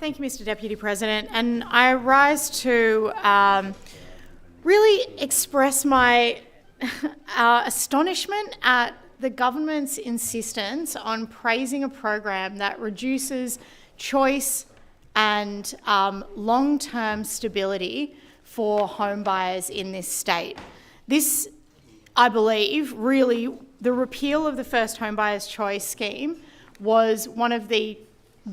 Thank you, Mr. Deputy President. And I rise to really express my astonishment at the government's insistence on praising a program that reduces choice and long-term stability for home buyers in this state. This, I believe, really, the repeal of the first home buyers choice scheme was one of the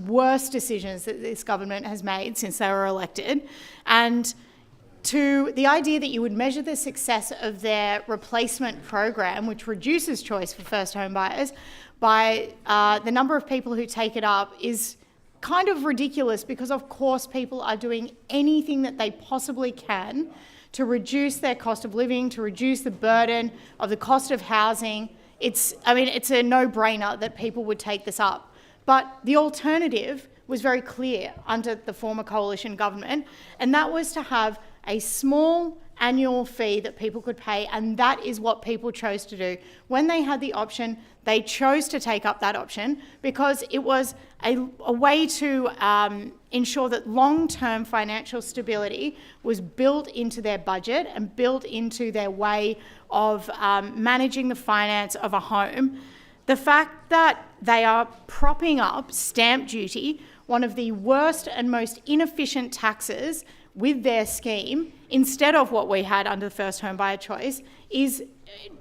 worst decisions that this government has made since they were elected. And to the idea that you would measure the success of their replacement program, which reduces choice for first home buyers, by the number of people who take it up is kind of ridiculous, because of course people are doing anything that they possibly can to reduce their cost of living, to reduce the burden of the cost of housing. It's a no-brainer that people would take this up. But the alternative was very clear under the former coalition government, and that was to have a small annual fee that people could pay, and that is what people chose to do. When they had the option, they chose to take up that option because it was a way to ensure that long-term financial stability was built into their budget and built into their way of managing the finance of a home. The fact that they are propping up stamp duty, one of the worst and most inefficient taxes, with their scheme, instead of what we had under the first home buyer choice, is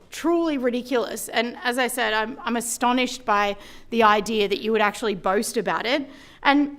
truly ridiculous. And as I said, I'm astonished by the idea that you would actually boast about it. And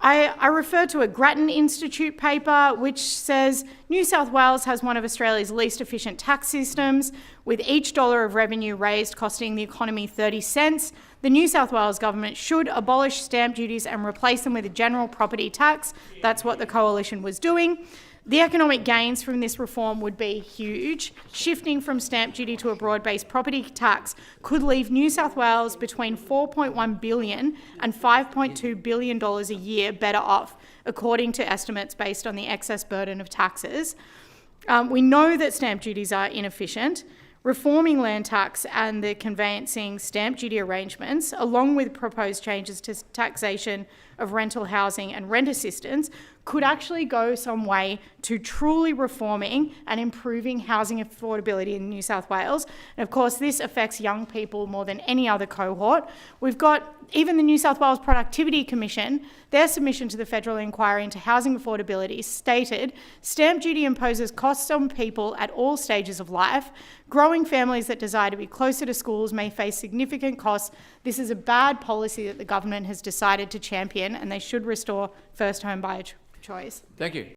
I refer to a Grattan Institute paper which says New South Wales has one of Australia's least efficient tax systems, with each dollar of revenue raised costing the economy 30 cents. The New South Wales government should abolish stamp duties and replace them with a general property tax. That's what the coalition was doing. The economic gains from this reform would be huge. Shifting from stamp duty to a broad-based property tax could leave New South Wales between $4.1 billion and $5.2 billion a year better off, according to estimates based on the excess burden of taxes. We know that stamp duties are inefficient. Reforming land tax and the conveyancing stamp duty arrangements, along with proposed changes to taxation of rental housing and rent assistance, could actually go some way to truly reforming and improving housing affordability in New South Wales. And of course, this affects young people more than any other cohort. We've got even the New South Wales Productivity Commission, their submission to the federal inquiry into housing affordability stated, stamp duty imposes costs on people at all stages of life. Growing families that desire to be closer to schools may face significant costs. This is a bad policy that the government has decided to champion, and they should restore first home buyer choice. Thank you.